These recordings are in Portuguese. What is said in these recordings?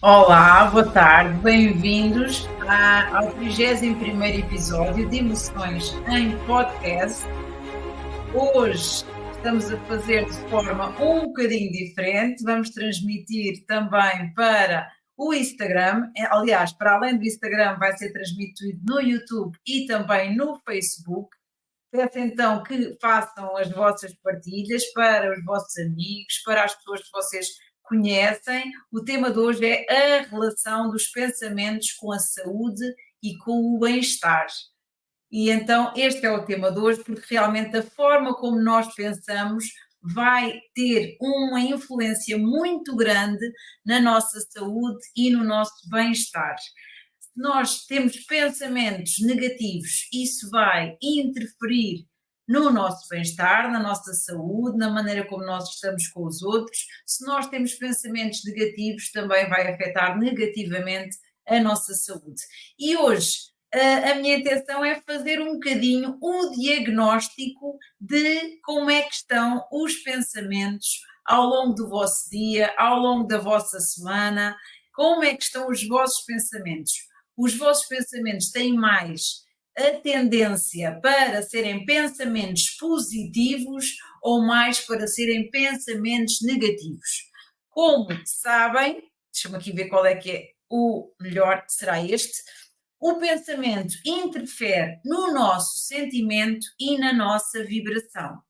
Olá, boa tarde, bem-vindos ao 31º episódio de Emoções em Podcast. Hoje estamos a fazer de forma um bocadinho diferente, vamos transmitir também para o Instagram, aliás, para além do Instagram vai ser transmitido no YouTube e também no Facebook. Peço então que façam as vossas partilhas para os vossos amigos, para as pessoas que vocês conhecem. O tema de hoje é a relação dos pensamentos com a saúde e com o bem-estar. E então este é o tema de hoje, porque realmente a forma como nós pensamos vai ter uma influência muito grande na nossa saúde e no nosso bem-estar. Se nós temos pensamentos negativos, isso vai interferir no nosso bem-estar, na nossa saúde, na maneira como nós estamos com os outros. Se nós temos pensamentos negativos, também vai afetar negativamente a nossa saúde. E hoje a minha intenção é fazer um bocadinho o diagnóstico de como é que estão os pensamentos ao longo do vosso dia, ao longo da vossa semana, como é que estão os vossos pensamentos. Os vossos pensamentos têm mais a tendência para serem pensamentos positivos ou mais para serem pensamentos negativos. Como sabem, deixa-me aqui ver qual é que é o melhor, será este. O pensamento interfere no nosso sentimento e na nossa vibração.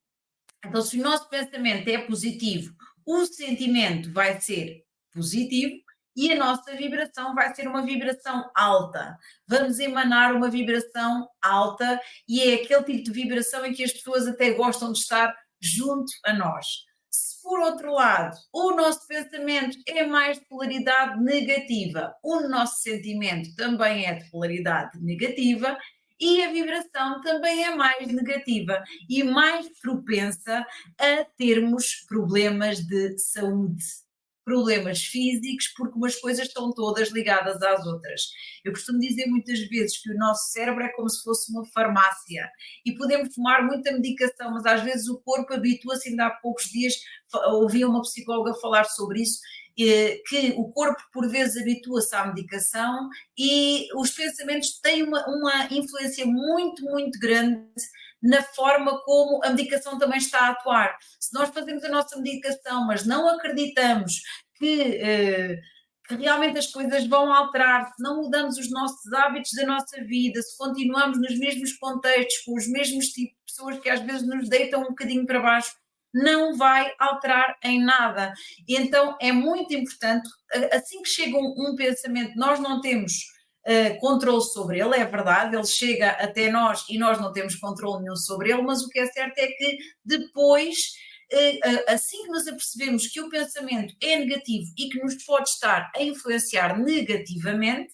Então, se o nosso pensamento é positivo, o sentimento vai ser positivo e a nossa vibração vai ser uma vibração alta. Vamos emanar uma vibração alta e é aquele tipo de vibração em que as pessoas até gostam de estar junto a nós. Se por outro lado o nosso pensamento é mais de polaridade negativa, o nosso sentimento também é de polaridade negativa e a vibração também é mais negativa e mais propensa a termos problemas de saúde, problemas físicos, porque umas coisas estão todas ligadas às outras. Eu costumo dizer muitas vezes que o nosso cérebro é como se fosse uma farmácia e podemos tomar muita medicação, mas às vezes o corpo habitua-se. Ainda há poucos dias ouvi uma psicóloga falar sobre isso, que o corpo por vezes habitua-se à medicação e os pensamentos têm uma influência muito, muito grande na forma como a medicação também está a atuar. Se nós fazemos a nossa medicação, mas não acreditamos que realmente as coisas vão alterar, se não mudamos os nossos hábitos da nossa vida, se continuamos nos mesmos contextos, com os mesmos tipos de pessoas que às vezes nos deitam um bocadinho para baixo, não vai alterar em nada. E então é muito importante, assim que chega um pensamento, nós não temos controle sobre ele, é verdade, ele chega até nós e nós não temos controle nenhum sobre ele, mas o que é certo é que depois, assim que nos apercebemos que o pensamento é negativo e que nos pode estar a influenciar negativamente,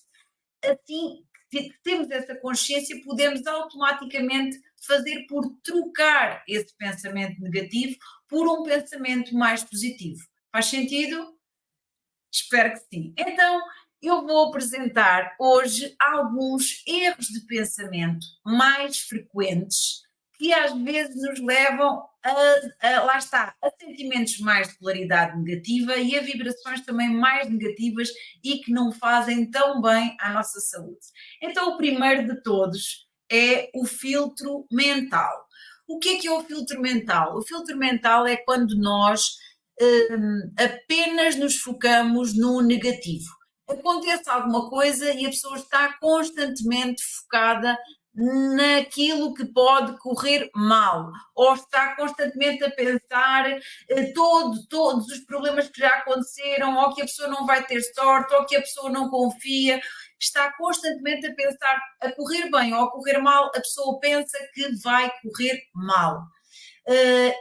assim que temos essa consciência, podemos automaticamente fazer por trocar esse pensamento negativo por um pensamento mais positivo. Faz sentido? Espero que sim. Então, eu vou apresentar hoje alguns erros de pensamento mais frequentes que às vezes nos levam lá está, a sentimentos mais de polaridade negativa e a vibrações também mais negativas e que não fazem tão bem à nossa saúde. Então, o primeiro de todos é o filtro mental. O que é o filtro mental? O filtro mental é quando nós apenas nos focamos no negativo. Acontece alguma coisa e a pessoa está constantemente focada naquilo que pode correr mal, ou está constantemente a pensar todos os problemas que já aconteceram, ou que a pessoa não vai ter sorte, ou que a pessoa não confia, está constantemente a pensar a correr bem ou a correr mal, a pessoa pensa que vai correr mal.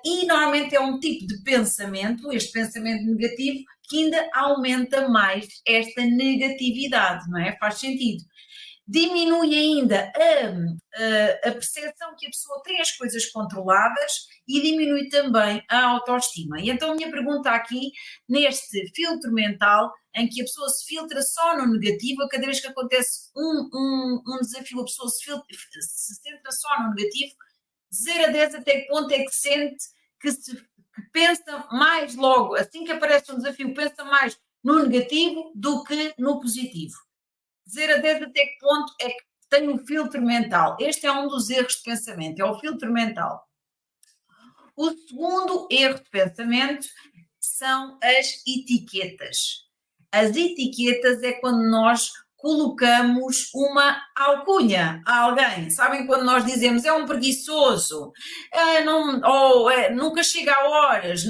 E normalmente é um tipo de pensamento, este pensamento negativo, que ainda aumenta mais esta negatividade, não é? Faz sentido. Diminui ainda a percepção que a pessoa tem as coisas controladas e diminui também a autoestima. E então a minha pergunta aqui, neste filtro mental, em que a pessoa se filtra só no negativo, a cada vez que acontece um desafio, a pessoa se centra só no negativo, 0 a 10 até que ponto é que sente que pensa mais logo, assim que aparece um desafio, pensa mais no negativo do que no positivo. De 0 a 10, até que ponto é que tem um filtro mental? Este é um dos erros de pensamento, é o filtro mental. O segundo erro de pensamento são as etiquetas. As etiquetas é quando nós colocamos uma alcunha a alguém. Sabem quando nós dizemos é um preguiçoso, nunca chega a horas,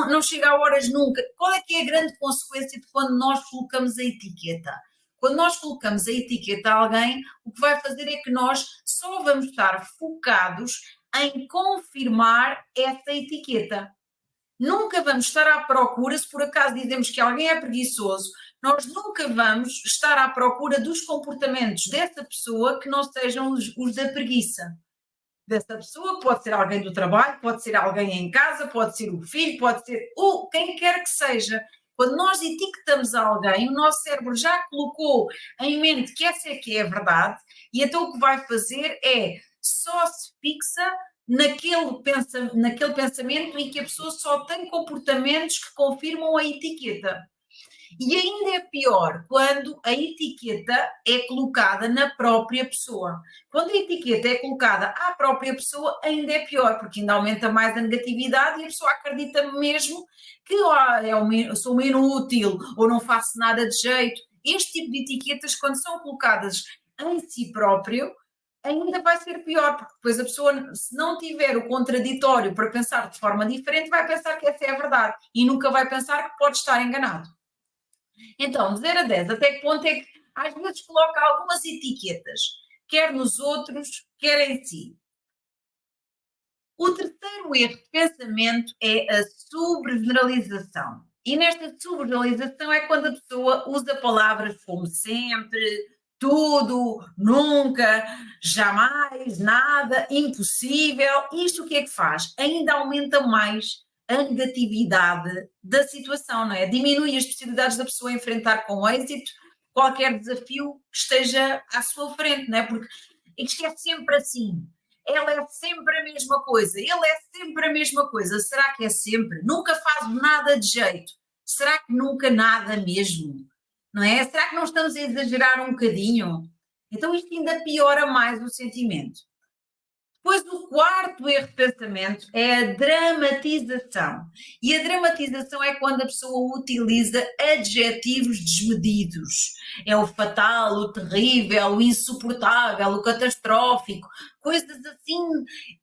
não chega a horas nunca. Qual é que é a grande consequência de quando nós colocamos a etiqueta? Quando nós colocamos a etiqueta a alguém, o que vai fazer é que nós só vamos estar focados em confirmar essa etiqueta. Nunca vamos estar à procura, se por acaso dizemos que alguém é preguiçoso, nós nunca vamos estar à procura dos comportamentos dessa pessoa que não sejam os da preguiça. Dessa pessoa, pode ser alguém do trabalho, pode ser alguém em casa, pode ser o filho, pode ser quem quer que seja. Quando nós etiquetamos alguém, o nosso cérebro já colocou em mente que essa é que é a verdade, e então o que vai fazer é só se fixa naquele pensamento em que a pessoa só tem comportamentos que confirmam a etiqueta. E ainda é pior quando a etiqueta é colocada na própria pessoa. Quando a etiqueta é colocada à própria pessoa, ainda é pior, porque ainda aumenta mais a negatividade e a pessoa acredita mesmo que sou uma inútil ou não faço nada de jeito. Este tipo de etiquetas, quando são colocadas em si próprio, ainda vai ser pior, porque depois a pessoa, se não tiver o contraditório para pensar de forma diferente, vai pensar que essa é a verdade e nunca vai pensar que pode estar enganado. Então, de 0 a 10, até que ponto é que às vezes coloca algumas etiquetas, quer nos outros, quer em si. O terceiro erro de pensamento é a sobregeneralização. E nesta sobregeneralização é quando a pessoa usa palavras como sempre, tudo, nunca, jamais, nada, impossível. Isto o que é que faz? Ainda aumenta mais a negatividade da situação, não é? Diminui as possibilidades da pessoa enfrentar com êxito qualquer desafio que esteja à sua frente, não é? Porque isto é sempre assim. Ela é sempre a mesma coisa, ele é sempre a mesma coisa. Será que é sempre? Nunca faz nada de jeito. Será que nunca nada mesmo? Não é? Será que não estamos a exagerar um bocadinho? Então isto ainda piora mais o sentimento. Depois, o quarto erro de pensamento é a dramatização. E a dramatização é quando a pessoa utiliza adjetivos desmedidos. É o fatal, o terrível, o insuportável, o catastrófico, coisas assim.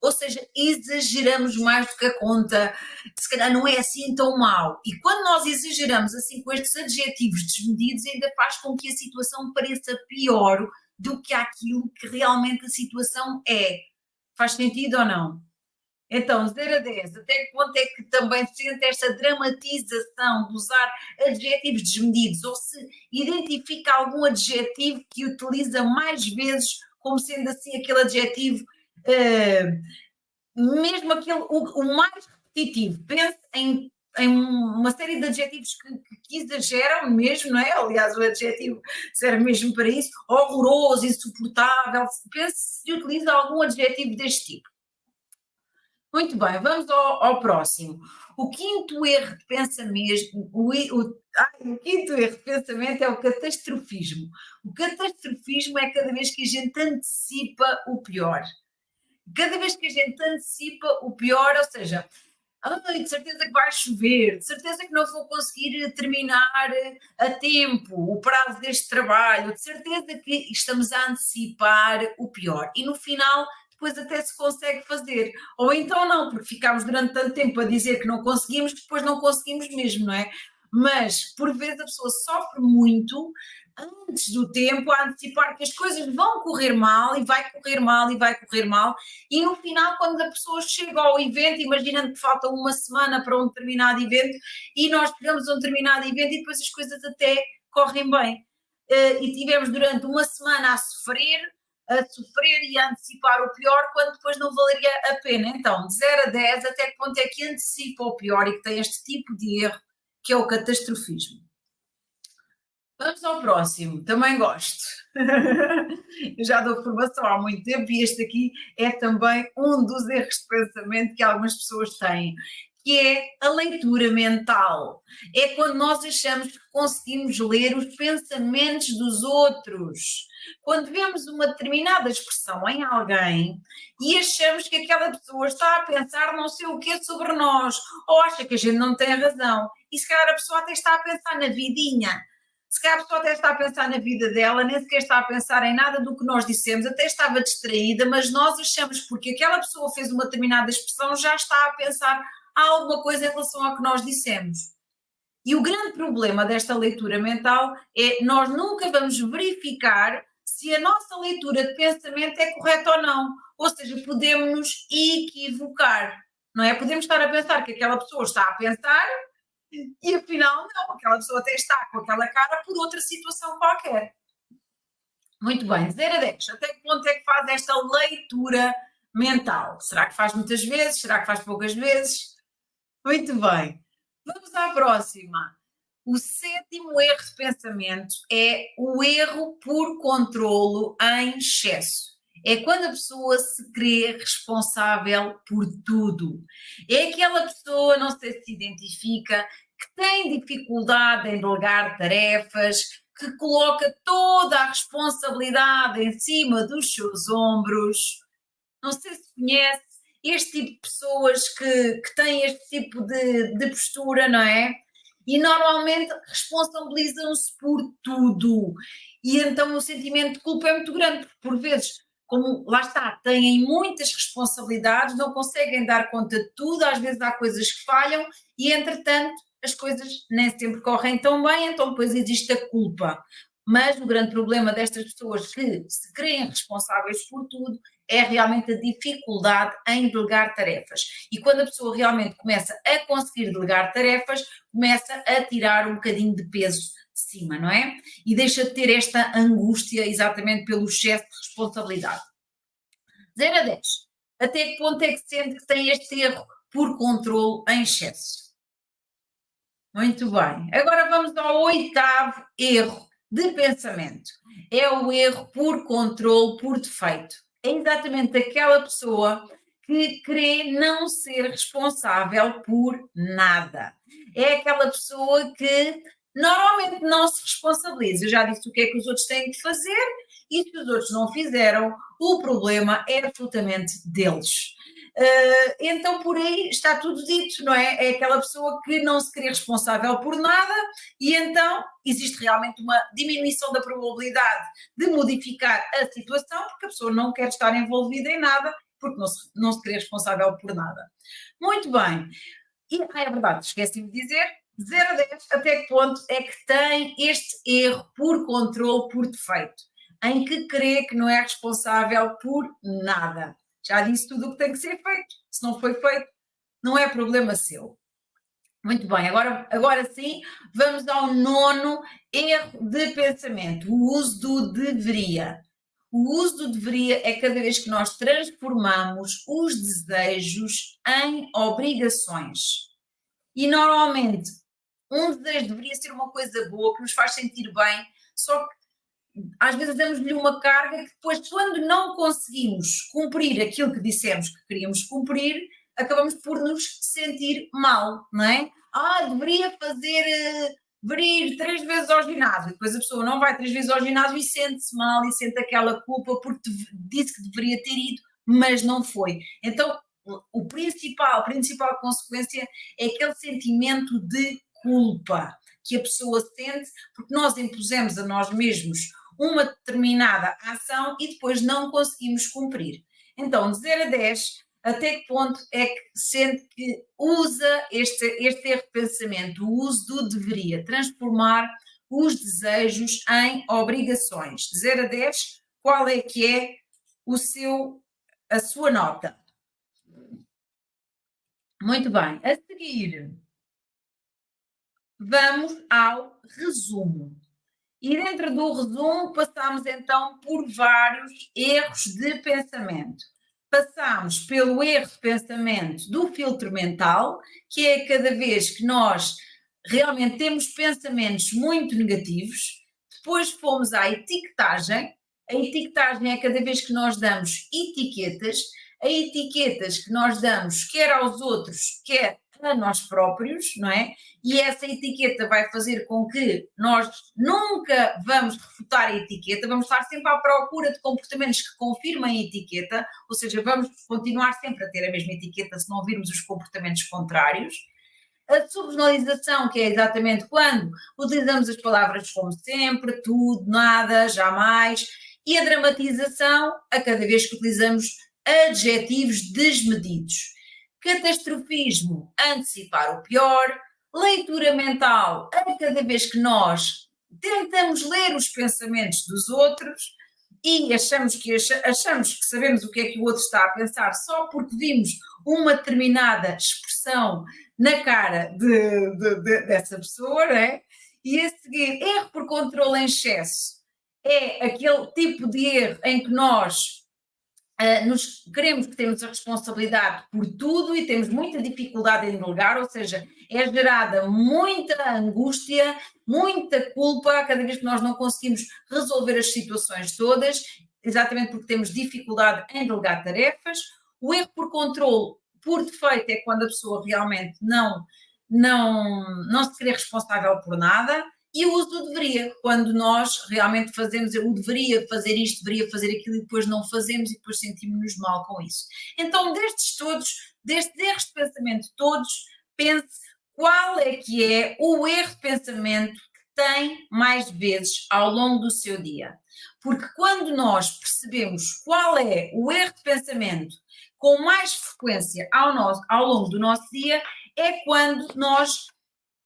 Ou seja, exageramos mais do que a conta. Se calhar não é assim tão mau. E quando nós exageramos assim com estes adjetivos desmedidos, ainda faz com que a situação pareça pior do que aquilo que realmente a situação é. Faz sentido ou não? Então, 0 a 10, até que ponto é que também sente esta dramatização de usar adjetivos desmedidos, ou se identifica algum adjetivo que utiliza mais vezes como sendo assim aquele adjetivo, mesmo aquele, o mais repetitivo. Pense em uma série de adjetivos que exageram mesmo, não é? Aliás, o adjetivo serve mesmo para isso, horroroso, insuportável. Pense se utiliza algum adjetivo deste tipo. Muito bem, vamos ao próximo. O quinto erro de pensamento, o quinto erro de pensamento é o catastrofismo. O catastrofismo é cada vez que a gente antecipa o pior. Cada vez que a gente antecipa o pior, ou seja, de certeza que vai chover, de certeza que não vou conseguir terminar a tempo o prazo deste trabalho, de certeza que estamos a antecipar o pior. E no final, depois até se consegue fazer. Ou então não, porque ficámos durante tanto tempo a dizer que não conseguimos, que depois não conseguimos mesmo, não é? Mas, por vezes, a pessoa sofre muito antes do tempo a antecipar que as coisas vão correr mal e vai correr mal e vai correr mal, e no final, quando a pessoa chega ao evento, imaginando que falta uma semana para um determinado evento, e nós chegamos a um determinado evento e depois as coisas até correm bem. E tivemos durante uma semana a sofrer e a antecipar o pior, quando depois não valeria a pena. Então, de 0 a 10, até que ponto é que antecipa o pior e que tem este tipo de erro, que é o catastrofismo. Vamos ao próximo, também gosto. Eu já dou formação há muito tempo e este aqui é também um dos erros de pensamento que algumas pessoas têm, que é a leitura mental. É quando nós achamos que conseguimos ler os pensamentos dos outros. Quando vemos uma determinada expressão em alguém e achamos que aquela pessoa está a pensar não sei o que sobre nós, ou acha que a gente não tem razão, e se calhar a pessoa até está a pensar na vidinha. Se calhar a pessoa até está a pensar na vida dela, nem sequer está a pensar em nada do que nós dissemos, até estava distraída, mas nós achamos porque aquela pessoa fez uma determinada expressão, já está a pensar alguma coisa em relação ao que nós dissemos. E o grande problema desta leitura mental é nós nunca vamos verificar se a nossa leitura de pensamento é correta ou não. Ou seja, podemos nos equivocar, não é? Podemos estar a pensar que aquela pessoa está a pensar e afinal não, aquela pessoa até está com aquela cara por outra situação qualquer. Muito bem, 0 a 10, até que ponto é que faz esta leitura mental? Será que faz muitas vezes? Será que faz poucas vezes? Muito bem. Vamos à próxima. O sétimo erro de pensamento é o erro por controlo em excesso. É quando a pessoa se crê responsável por tudo. É aquela pessoa, não sei se identifica, que tem dificuldade em delegar tarefas, que coloca toda a responsabilidade em cima dos seus ombros. Não sei se conhece este tipo de pessoas que têm este tipo de postura, não é? E normalmente responsabilizam-se por tudo. E então o sentimento de culpa é muito grande, porque por vezes, como lá está, têm muitas responsabilidades, não conseguem dar conta de tudo, às vezes há coisas que falham e, entretanto, as coisas nem sempre correm tão bem, então depois existe a culpa. Mas o grande problema destas pessoas que se creem responsáveis por tudo é realmente a dificuldade em delegar tarefas. E quando a pessoa realmente começa a conseguir delegar tarefas, começa a tirar um bocadinho de peso de cima, não é? E deixa de ter esta angústia exatamente pelo excesso de responsabilidade. 0 a 10. Até que ponto é que sente que tem este erro por controle em excesso? Muito bem. Agora vamos ao oitavo erro de pensamento. É o erro por controle, por defeito. É exatamente aquela pessoa que crê não ser responsável por nada. É aquela pessoa que normalmente não se responsabiliza. Eu já disse o que é que os outros têm que fazer e se os outros não fizeram, o problema é absolutamente deles. Então por aí está tudo dito, não é? É aquela pessoa que não se crê responsável por nada e então existe realmente uma diminuição da probabilidade de modificar a situação porque a pessoa não quer estar envolvida em nada porque não se crê responsável por nada. Muito bem. E é verdade, esqueci-me de dizer, 0 a 10, até que ponto é que tem este erro por controle, por defeito, em que crê que não é responsável por nada. Já disse tudo o que tem que ser feito. Se não foi feito, não é problema seu. Muito bem, agora sim, vamos ao nono erro de pensamento, o uso do deveria. O uso do deveria é cada vez que nós transformamos os desejos em obrigações. E normalmente, um desejo deveria ser uma coisa boa, que nos faz sentir bem, só que às vezes damos-lhe uma carga que depois, quando não conseguimos cumprir aquilo que dissemos que queríamos cumprir, acabamos por nos sentir mal, não é? Deveria ir 3 vezes ao ginásio. Depois a pessoa não vai 3 vezes ao ginásio e sente-se mal e sente aquela culpa porque disse que deveria ter ido, mas não foi. Então, a principal consequência é aquele sentimento de culpa que a pessoa sente porque nós impusemos a nós mesmos uma determinada ação e depois não conseguimos cumprir. Então, de 0 a 10, até que ponto é que sente que usa este erro de pensamento, o uso do deveria, transformar os desejos em obrigações? De 0 a 10, qual é que é a sua nota? Muito bem. A seguir, vamos ao resumo. E dentro do resumo passamos então por vários erros de pensamento. Passamos pelo erro de pensamento do filtro mental, que é cada vez que nós realmente temos pensamentos muito negativos. Depois fomos à etiquetagem. A etiquetagem é cada vez que nós damos etiquetas. A etiquetas que nós damos quer aos outros, quer a nós próprios, não é? E essa etiqueta vai fazer com que nós nunca vamos refutar a etiqueta, vamos estar sempre à procura de comportamentos que confirmem a etiqueta, ou seja, vamos continuar sempre a ter a mesma etiqueta se não virmos os comportamentos contrários. A subgeneralização, que é exatamente quando utilizamos as palavras como sempre, tudo, nada, jamais, e a dramatização, a cada vez que utilizamos adjetivos desmedidos. Catastrofismo, antecipar o pior. Leitura mental, a cada vez que nós tentamos ler os pensamentos dos outros e achamos que sabemos o que o outro está a pensar só porque vimos uma determinada expressão na cara dessa pessoa, não é? E a seguir, erro por controle em excesso é aquele tipo de erro em que nós nos queremos que temos a responsabilidade por tudo e temos muita dificuldade em delegar, ou seja, é gerada muita angústia, muita culpa a cada vez que nós não conseguimos resolver as situações todas, exatamente porque temos dificuldade em delegar tarefas. O erro por controle, por defeito, é quando a pessoa realmente não se crê responsável por nada. E o uso do deveria, quando nós realmente fazemos o deveria fazer isto, deveria fazer aquilo e depois não fazemos e depois sentimos-nos mal com isso. Então, destes erros de pensamento todos, pense qual é que é o erro de pensamento que tem mais vezes ao longo do seu dia. Porque quando nós percebemos qual é o erro de pensamento com mais frequência ao longo do nosso dia, é quando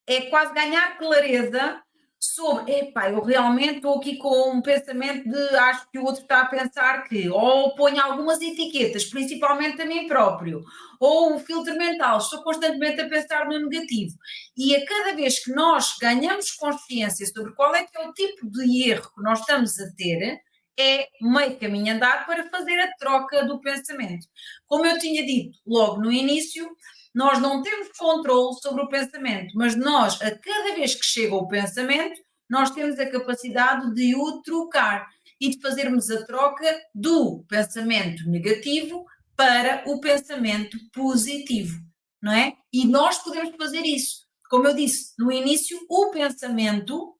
é quase ganhar clareza sobre, eu realmente estou aqui com um pensamento de acho que o outro está a pensar que, ou ponho algumas etiquetas, principalmente a mim próprio, ou um filtro mental, estou constantemente a pensar no negativo. E a cada vez que nós ganhamos consciência sobre qual é que é o tipo de erro que nós estamos a ter, é meio caminho andado para fazer a troca do pensamento. Como eu tinha dito logo no início, nós não temos controle sobre o pensamento, mas nós, a cada vez que chega o pensamento, nós temos a capacidade de o trocar e de fazermos a troca do pensamento negativo para o pensamento positivo, não é? E nós podemos fazer isso. Como eu disse no início, o pensamento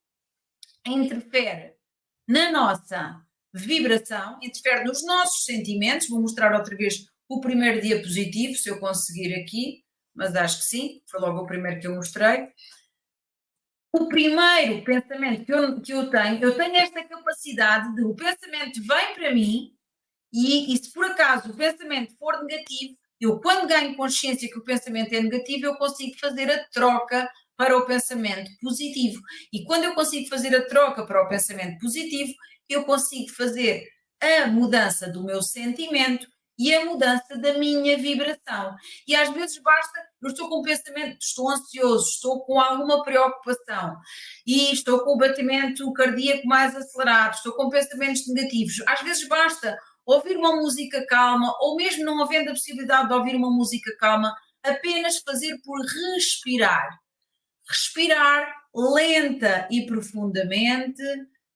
interfere na nossa vibração, interfere nos nossos sentimentos. Vou mostrar outra vez o primeiro diapositivo, se eu conseguir aqui, mas acho que sim, foi logo o primeiro que eu mostrei. O primeiro pensamento que eu tenho esta capacidade de o pensamento vem para mim e se por acaso o pensamento for negativo, eu quando ganho consciência que o pensamento é negativo, eu consigo fazer a troca para o pensamento positivo. E quando eu consigo fazer a troca para o pensamento positivo, eu consigo fazer a mudança do meu sentimento e a mudança da minha vibração. E às vezes basta, eu estou com um pensamento, estou ansioso, estou com alguma preocupação e estou com o batimento cardíaco mais acelerado, estou com pensamentos negativos. Às vezes basta ouvir uma música calma, ou mesmo não havendo a possibilidade de ouvir uma música calma, apenas fazer por respirar. Respirar lenta e profundamente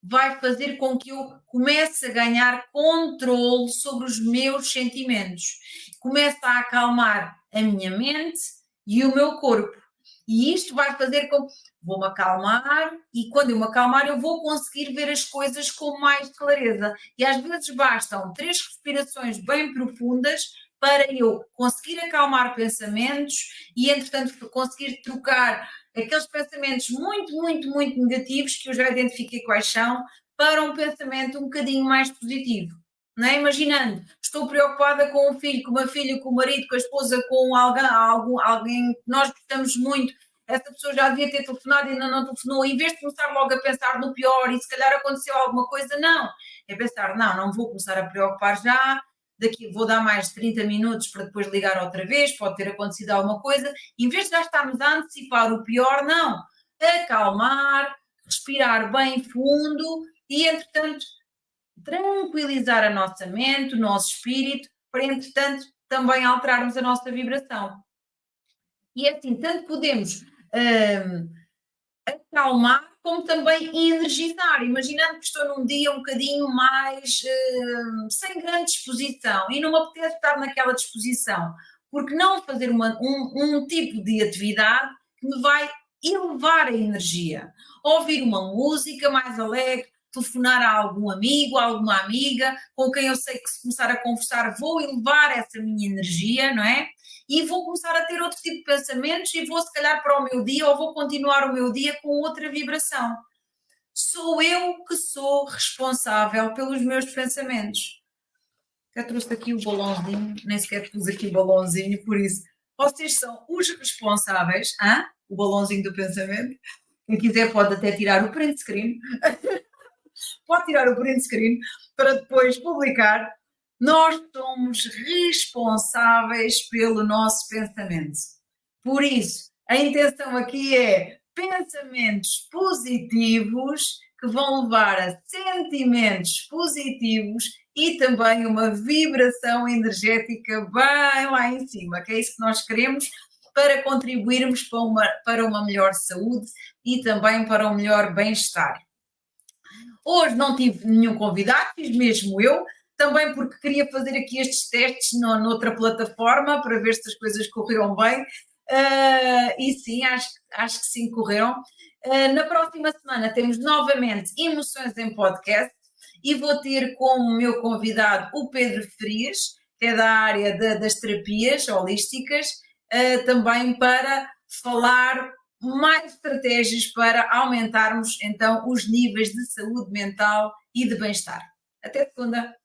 vai fazer com que eu comece a ganhar controle sobre os meus sentimentos. Comece a acalmar a minha mente e o meu corpo. E isto vai fazer com que vou-me acalmar e quando eu me acalmar eu vou conseguir ver as coisas com mais clareza. E às vezes bastam 3 respirações bem profundas para eu conseguir acalmar pensamentos e, entretanto, conseguir trocar aqueles pensamentos muito, muito, muito negativos, que eu já identifiquei quais são, para um pensamento um bocadinho mais positivo. Não é? Imaginando, estou preocupada com o filho, com uma filha, com o marido, com a esposa, com alguém que nós gostamos muito, essa pessoa já devia ter telefonado e ainda não telefonou, em vez de começar logo a pensar no pior e se calhar aconteceu alguma coisa, não. É pensar, não vou começar a preocupar já, daqui vou dar mais de 30 minutos para depois ligar outra vez, pode ter acontecido alguma coisa, em vez de já estarmos a antecipar o pior, não, acalmar, respirar bem fundo e, entretanto, tranquilizar a nossa mente, o nosso espírito, para, entretanto, também alterarmos a nossa vibração. E assim, tanto podemos acalmar, como também energizar, imaginando que estou num dia um bocadinho mais sem grande disposição e não me apetece estar naquela disposição. porque não fazer um tipo de atividade que me vai elevar a energia? Ouvir uma música mais alegre, telefonar a algum amigo, a alguma amiga, com quem eu sei que se começar a conversar vou elevar essa minha energia, não é? E vou começar a ter outro tipo de pensamentos e vou se calhar para o meu dia ou vou continuar o meu dia com outra vibração. Sou eu que sou responsável pelos meus pensamentos. Já trouxe aqui o balãozinho, nem sequer pus aqui o balãozinho, por isso, vocês são os responsáveis, o balãozinho do pensamento. Quem quiser pode até tirar o print screen, pode tirar o print screen para depois publicar. Nós somos responsáveis pelo nosso pensamento. Por isso, a intenção aqui é pensamentos positivos que vão levar a sentimentos positivos e também uma vibração energética bem lá em cima, que é isso que nós queremos para contribuirmos para uma melhor saúde e também para um melhor bem-estar. Hoje não tive nenhum convidado, fiz mesmo eu, também porque queria fazer aqui estes testes noutra plataforma para ver se as coisas correram bem. E sim, acho que sim, correram. Na próxima semana temos novamente Emoções em Podcast e vou ter como meu convidado o Pedro Frias, que é da área das terapias holísticas, também para falar mais estratégias para aumentarmos então os níveis de saúde mental e de bem-estar. Até segunda!